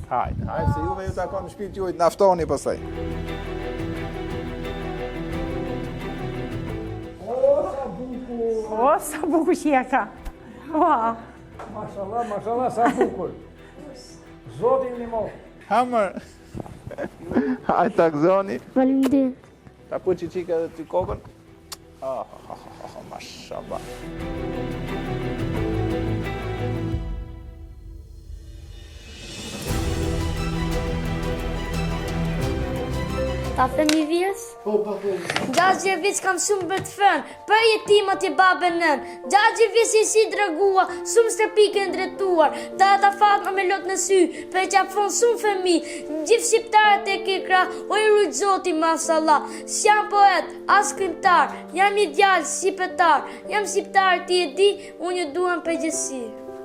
Hajde, se juve ju takon në shtëpi juaj, naftoni pastaj. O, sa bukur që je ka. Ua. Mashallah, sa bukur. Zoti ndihmon. Hamër. Hajde ta gëzoni. Faleminderit. Ta pu çiçika edhe ty kokën. Mashallah. Ta them një vjes? Po. 60 vjeç kam shumë për të thënë, për jetimat e babën nën. 60 vjeç i si dregua, shumë stepike ndretuar, ta fatma me lot në sy, për që afon shumë fëmi, gjithë shqiptarët e kikra, o i rujtë zoti masallah. S'jam poet, as këngëtar, jam i djalë shqipetar, jam shqiptar ti e di, unë ju duam përgjësi.